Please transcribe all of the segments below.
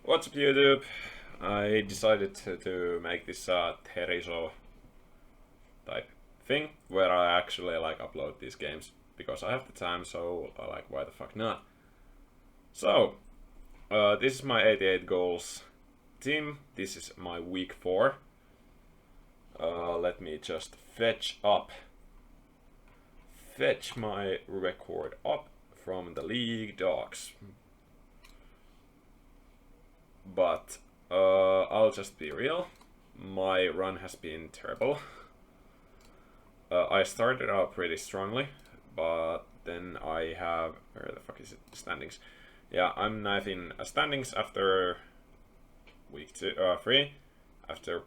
What's up YouTube? I decided to make this Teriso type thing where I actually upload these games because I have the time, so why the fuck not? So this is my 88 goals team. This is my week 4. Let me just fetch my record up from the league docs. But I'll just be real. My run has been terrible. I started out pretty strongly, but then I have where the fuck is it? Standings. Yeah, I'm ninth in standings after week 3. After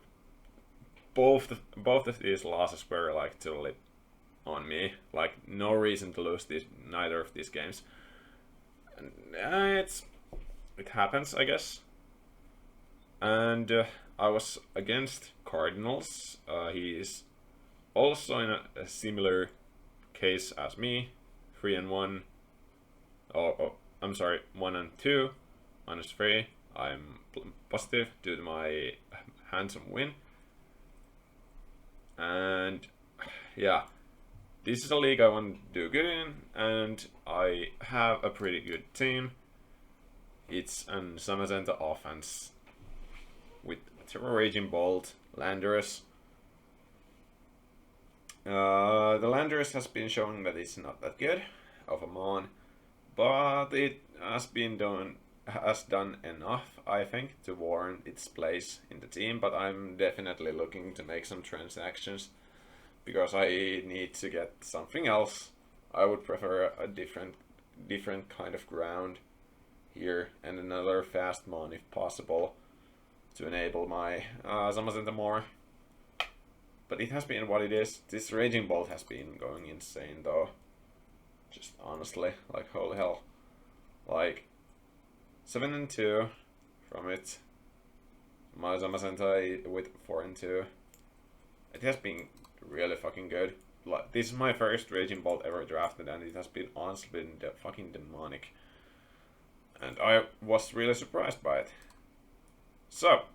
both of these losses were totally on me. No reason to lose neither of these games. And it happens, I guess. And I was against Cardinals. He is also in a similar case as me, 3-1. I'm sorry, 1-2, -3. I'm positive due to my handsome win. And yeah, this is a league I want to do good in, and I have a pretty good team. It's an Samazenta offense with Raging Bolt, Landorus. The Landorus has been showing that it's not that good of a mon, but it has done enough, I think, to warrant its place in the team. But I'm definitely looking to make some transactions because I need to get something else. I would prefer a different kind of ground here and another fast mon if possible, to enable my Zamazenta more. But it has been what it is. This Raging Bolt has been going insane though. Just honestly, holy hell. 7-2 from it. My Zamazenta with 4-2. It has been really fucking good. This is my first Raging Bolt ever drafted, and it has been honestly fucking demonic. And I was really surprised by it. So,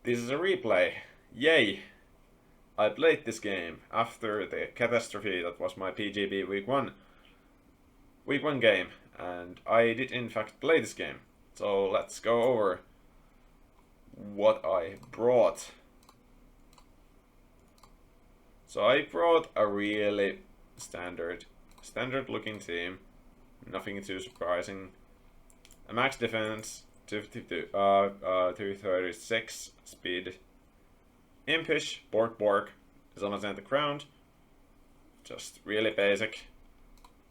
this is a replay. Yay! I played this game after the catastrophe that was my PGB week 1 game, and I did in fact play this game. So let's go over what I brought. So I brought a really standard looking team, nothing too surprising. A max defense, 236 speed, impish, bork, Zamazenta crowned, just really basic.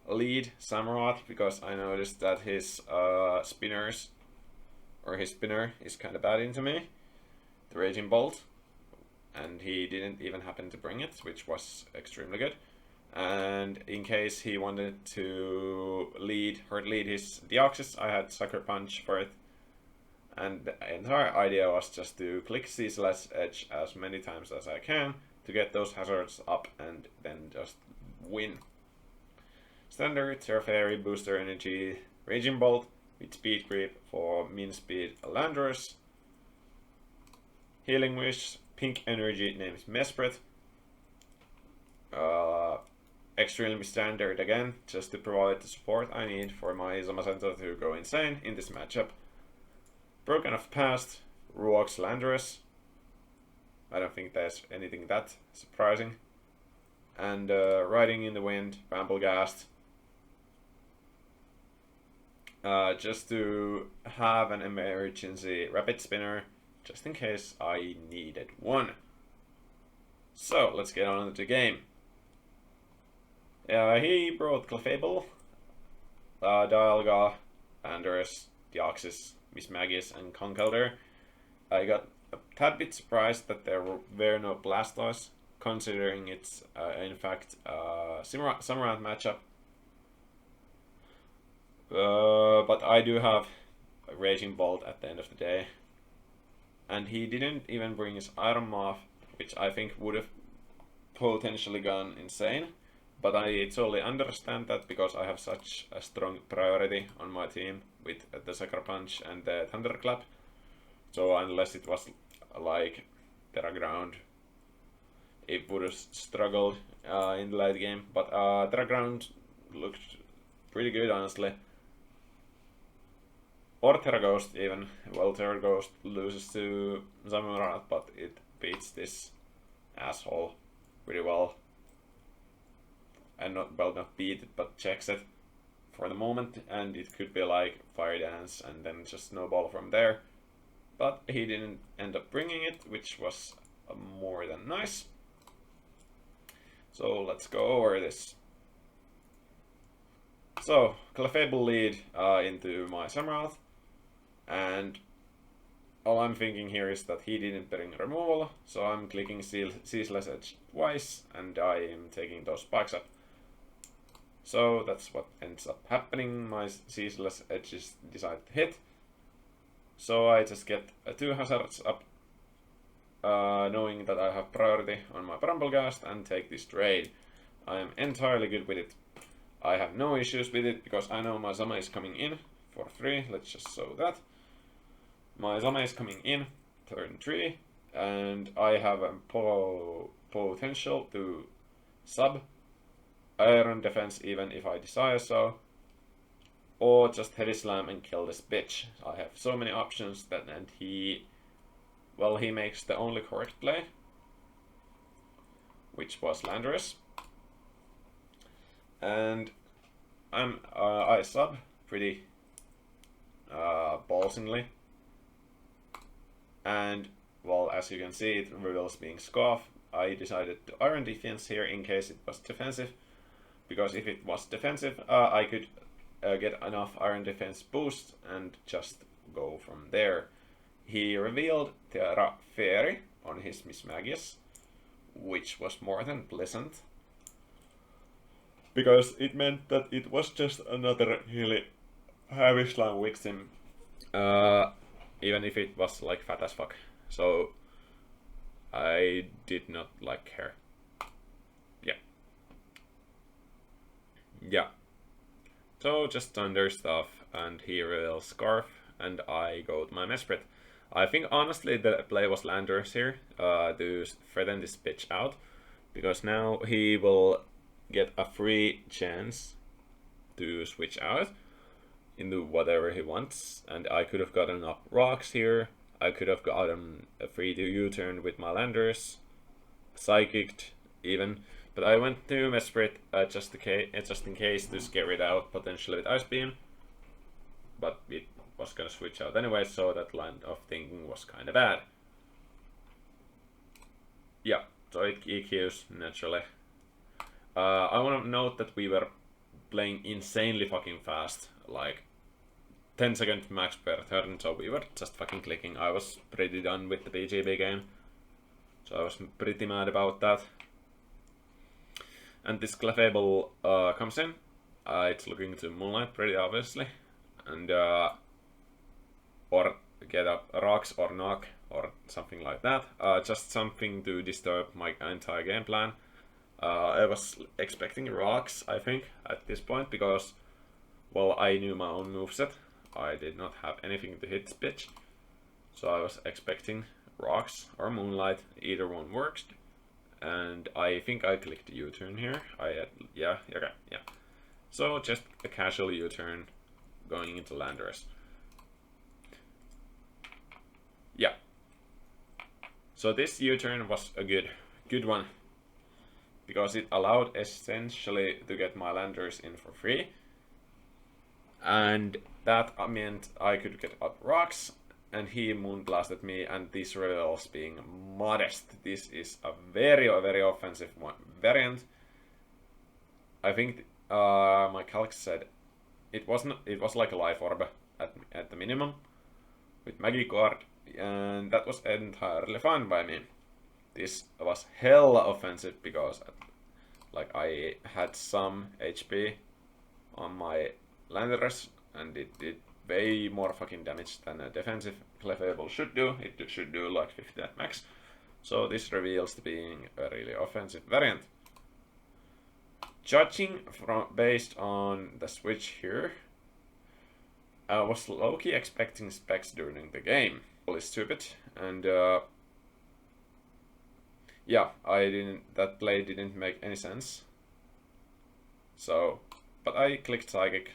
Lead, Samurott, because I noticed that his spinner is kind of bad into me, the Raging Bolt, and he didn't even happen to bring it, which was extremely good. And in case he wanted to hard lead his Deoxys, I had Sucker Punch for it. And the entire idea was just to click Ceaseless Edge as many times as I can to get those hazards up and then just win. Standard, Terra Fairy, Booster Energy, Raging Bolt with Speed Creep for min speed Landorus. Healing Wish, Pink Energy named Mesprit. Extremely standard again, just to provide the support I need for my Zamazenta to go insane in this matchup. Broken of Past, Ruox Landorus. I don't think there's anything that surprising. And Riding in the Wind, Ramblegast. Just to have an emergency Rapid Spinner, just in case I needed one. So, let's get on with the game. He brought Clefable, Dialga, Landorus, Deoxys, Mismagius, and Conkeldurr. I got a tad bit surprised that there were no Blastoise, considering it's in fact Summer Round matchup. But I do have a Raging Bolt at the end of the day. And he didn't even bring his item off, which I think would have potentially gone insane. But I totally understand that because I have such a strong priority on my team with the Sucker Punch and the Thunderclap. So unless it was like Terra Ground, it would have struggled in the late game. But Terra Ground looked pretty good, honestly. Or Terra Ghost even. Well, Terra Ghost loses to Zamurat, but it beats this asshole pretty well. And not beat it, but checks it for the moment, and it could be like Fire Dance and then just snowball from there. But he didn't end up bringing it, which was more than nice. So let's go over this. So, Clefable lead into my Samurath, and all I'm thinking here is that he didn't bring removal, so I'm clicking Ceaseless Edge twice, and I am taking those spikes up. So that's what ends up happening. My Ceaseless Edges decide to hit. So I just get 2 hazards up, knowing that I have priority on my Bramblegast, and take this trade. I am entirely good with it. I have no issues with it because I know my Zama is coming in for free. Let's just show that. My Zama is coming in turn 3, and I have a potential to sub Iron Defense even if I desire so, or just Heavy Slam and kill this bitch. I have so many options that, and he makes the only correct play, which was Landorus, and I sub pretty ballsingly, and well, as you can see, it reveals being Scoff. I decided to Iron Defense here in case it was defensive. Because if it was defensive, I could get enough Iron Defense boost and just go from there. He revealed Terra Fairy on his Mismagius, which was more than pleasant. Because it meant that it was just another really heavy slime victim. Even if it was like fat as fuck. So I did not like care. Yeah. So just Thunder stuff, and he reveals Scarf, and I go to my Mesprit. I think honestly the play was Landorus here, to threaten this bitch out, because now he will get a free chance to switch out into whatever he wants, and I could have gotten up rocks here, I could have gotten a free U-turn with my Landorus, Psychicked even. But I went to Mesprit just in case to scare it out potentially with Ice Beam. But it was gonna switch out anyway, so that line of thinking was kinda bad. Yeah, so it EQs naturally. I wanna note that we were playing insanely fucking fast, like 10 seconds max per turn, so we were just fucking clicking. I was pretty done with the BGB game, so I was pretty mad about that. And this Clefable comes in. It's looking to Moonlight pretty obviously, and or get up rocks or knock or something like that. Just something to disturb my entire game plan. I was expecting rocks, I think, at this point because, well, I knew my own moveset. I did not have anything to hit this bitch, so I was expecting rocks or Moonlight. Either one works. And I think I clicked U-turn here. Yeah. So just a casual U-turn going into Landorus. Yeah. So this U-turn was a good one, because it allowed essentially to get my Landorus in for free, and that meant I could get up rocks. And he moonblasted me, and this reveals being modest. This is a very offensive variant. I think my calc said it was like a life orb at the minimum with Magikarp, and that was entirely fine by me. This was hella offensive because like I had some HP on my Landorus, and it did way more fucking damage than a defensive Clefable should do. It should do like 50 at max. So this reveals to being a really offensive variant. Judging from based on the switch here, I was low-key expecting specs during the game. It's stupid, and yeah, that play didn't make any sense. So, but I clicked Psychic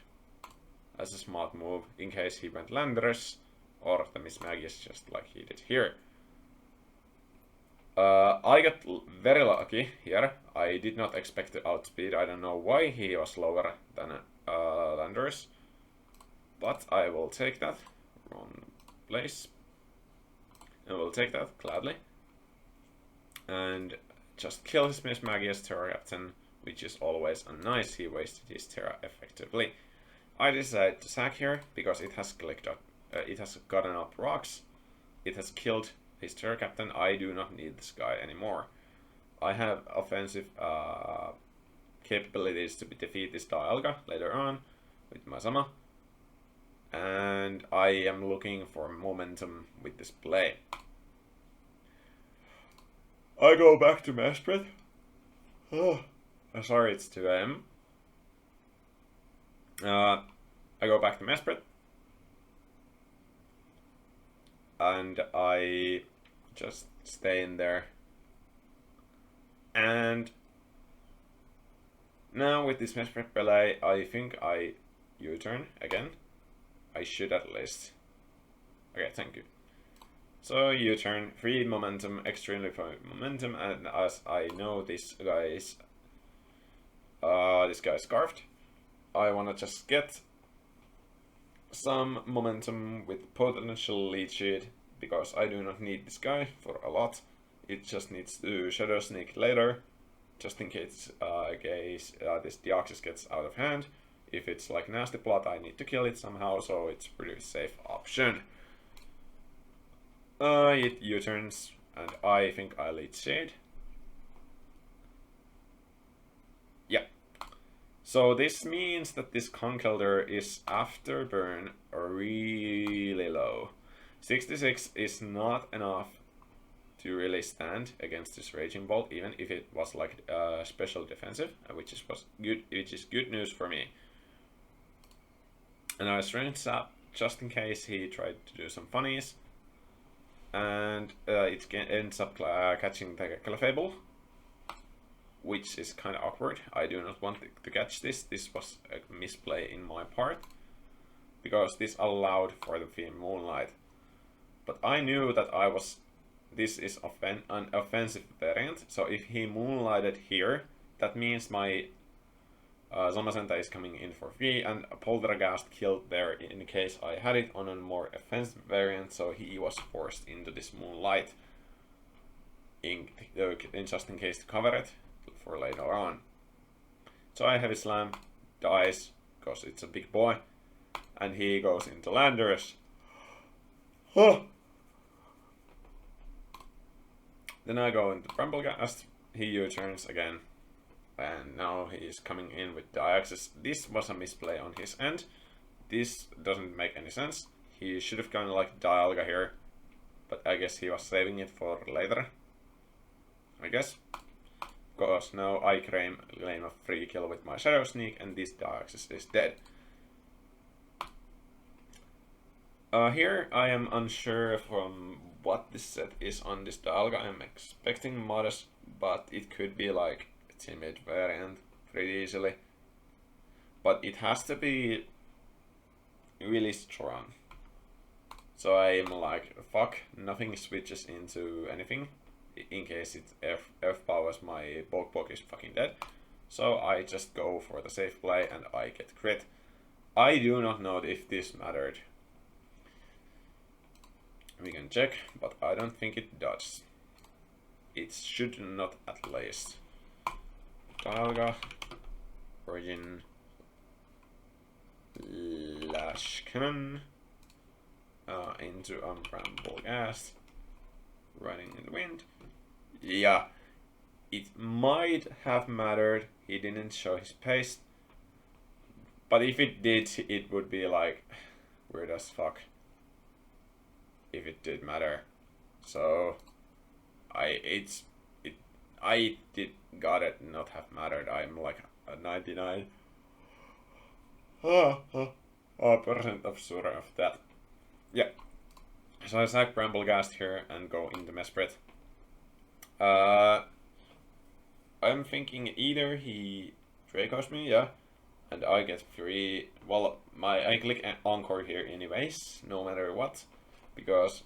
as a smart move in case he went Landers or the Miss Magius just like he did here. I got very lucky here. I did not expect to outspeed. I don't know why he was lower than Landers, but I will take that. Wrong place. I will take that gladly. And just kill his Miss Magius Terra Captain, which is always nice. He wasted his Terra effectively. I decided to sack here because it has clicked up. It has gotten up rocks. It has killed his Terra Captain. I do not need this guy anymore. I have offensive capabilities to defeat this Dialga later on with Masama. And I am looking for momentum with this play. I go back to Mesprit. Oh, sorry, it's 2 AM. I go back to Mesprit. And I just stay in there. And now with this Mesprit play, I think I U-turn again. I should at least. Okay, thank you. So U-turn, free momentum, extremely free momentum, and as I know this guy is scarfed, I wanna just get some momentum with potential lead sheet because I do not need this guy for a lot. It just needs to Shadow Sneak later, just in case this Deoxys gets out of hand. If it's like nasty plot, I need to kill it somehow, so it's pretty safe option. It U-turns, and I think I lead shade. Yeah. So this means that this Conkeldurr is after burn really low. 66 is not enough to really stand against this Raging Bolt, even if it was like special defensive, which is good news for me. And I strength up just in case he tried to do some funnies. And it ends up catching the Clefable, which is kind of awkward. I do not want to catch this. This was a misplay in my part, because this allowed for the Fiend Moonlight. But I knew that this is an offensive variant, so if he Moonlighted here, that means my Zamazenta is coming in for free, and Poltergeist killed there in case I had it on a more offensive variant, so he was forced into this Moonlight in just in case to cover it for later on. So I Heavy Slam, dies, because it's a big boy, and he goes into Landers. Then I go into Bramblegast, he U-turns again. And now he is coming in with Deoxys. This was a misplay on his end. This doesn't make any sense. He should have gone like Dialga here, but I guess he was saving it for later. I guess. Because now I claim a free kill with my Shadow Sneak, and this Deoxys is dead. Here I am unsure from what this set is on this Dialga. I'm expecting Modest, but it could be like timid variant pretty easily, but it has to be really strong. So I'm like, fuck, nothing switches into anything in case it F powers, my Poke is fucking dead. So I just go for the safe play and I get crit. I do not know if this mattered. We can check, but I don't think it does. It should not, at least. Dialga, Origin, Lash Cannon, into Bramblegast, Riding in the Wind. Yeah, it might have mattered. He didn't show his pace, but if it did, it would be like weird as fuck if it did matter. So I did got it not have mattered. I'm like 99% of sure of that. Yeah. So I sack Bramblegast here and go into Mesprit. I'm thinking either he Dracos me, yeah, and I get free. Well, I click Encore here anyways, no matter what, because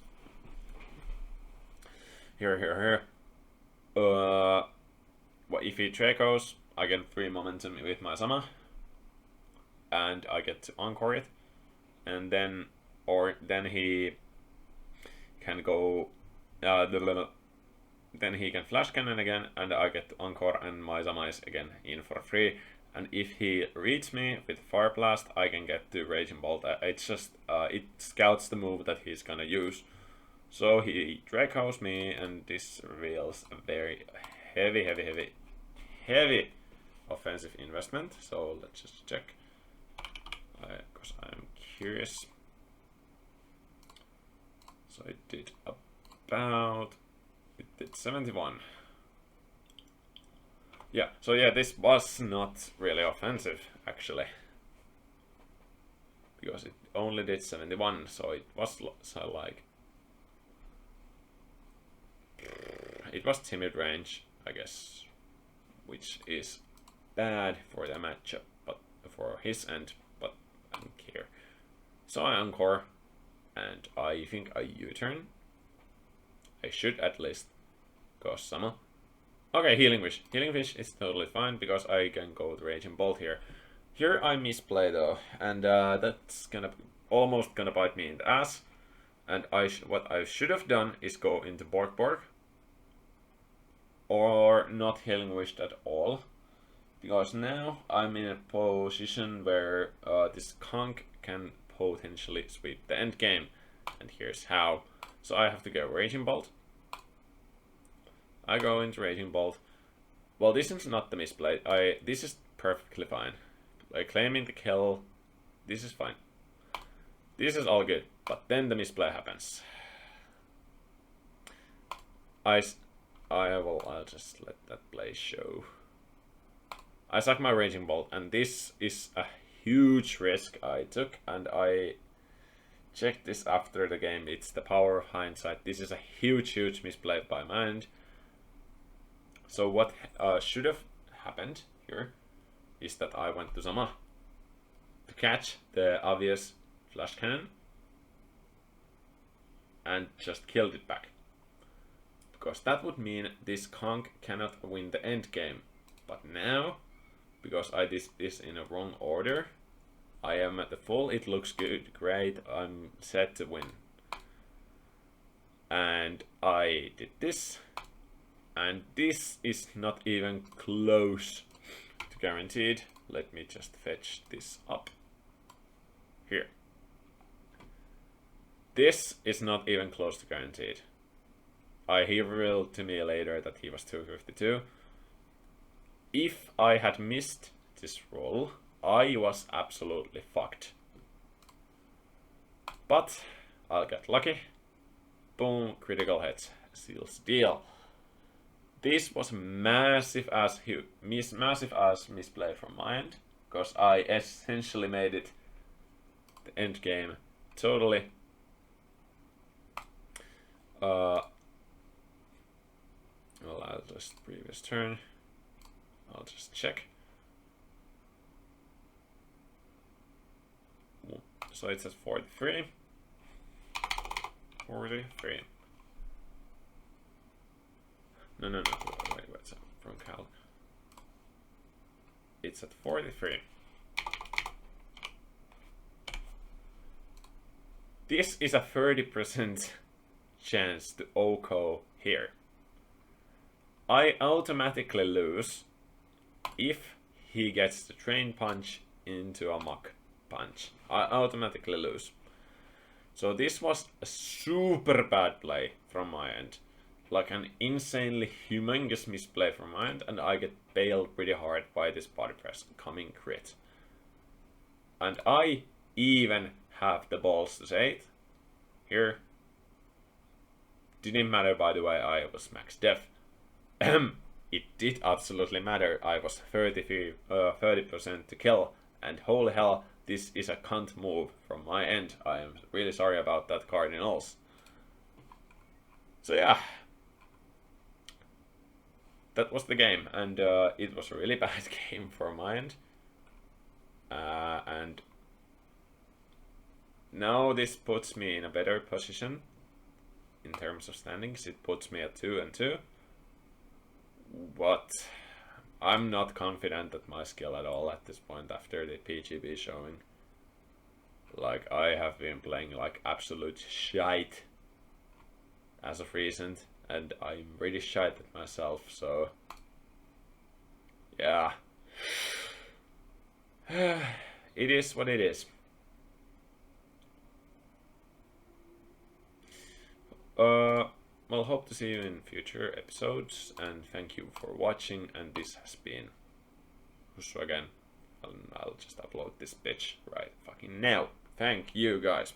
here. Well, if he Dracos, I get 3 momentum with my Sama, and I get to Encore it, and then he can go then he can Flash Cannon again, and I get Encore, and my Sama is again in for free. And if he reads me with Fire Blast, I can get to Raging Bolt. It's just it scouts the move that he's gonna use. So he Dracos me, and this reveals a very heavy offensive investment. So let's just check, because I'm curious. So it did about. It did 71. Yeah, so yeah, this was not really offensive, actually. Because it only did 71, so it was so like... It was timid range, I guess. Which is bad for the matchup, but for his end, but I don't care. So I Encore, and I think I U-turn. I should at least go Sama. Okay, Healing Wish. Healing Wish is totally fine because I can go with Raging Bolt here. Here I misplay though, and that's almost gonna bite me in the ass. And what I should have done is go into Borg, or not Healing Wished at all, because now I'm in a position where this conk can potentially sweep the end game, and here's how. So I have to go Raging Bolt. I go into Raging Bolt. Well, this is not the misplay. This is perfectly fine. Like claiming the kill, this is fine. This is all good, but then the misplay happens. I'll just let that play show. I suck my Raging Bolt, and this is a huge risk I took, and I checked this after the game. It's the power of hindsight. This is a huge misplay by mind. So what should have happened here is that I went to Sama to catch the obvious Flash Cannon and just killed it back. Because that would mean this conk cannot win the end game. But now, because I did this in a wrong order, I am at the full, it looks good, great, I'm set to win. And I did this, and this is not even close to guaranteed. Let me just fetch this up. Here. This is not even close to guaranteed. He revealed to me later that he was 252. If I had missed this roll, I was absolutely fucked. But I'll get lucky. Boom, critical hits, seals deal. This was massive as misplay from my end, because I essentially made it the end game totally. Well, I'll just previous turn. I'll just check. So it's at 43. 43. No. Wait, from Cal. It's at 43. This is a 30% chance to OCO here. I automatically lose if he gets the train punch into a muck punch. I automatically lose. So this was a super bad play from my end. Like an insanely humongous misplay from my end, and I get bailed pretty hard by this body press coming crit. And I even have the balls to say it. Here. Didn't matter, by the way, I was max def. it did absolutely matter. I was 30% to kill, and holy hell, this is a cunt move from my end. I am really sorry about that, Cardinals. So yeah, that was the game, and it was a really bad game for my end. And now this puts me in a better position in terms of standings. It puts me at 2-2. But I'm not confident at my skill at all at this point after the PGB showing. Like, I have been playing like absolute shite as of recent, and I'm really shite at myself, so yeah. It is what it is. Well, hope to see you in future episodes, and thank you for watching, and this has been Husso again. I'll just upload this bitch right fucking now. Thank you guys.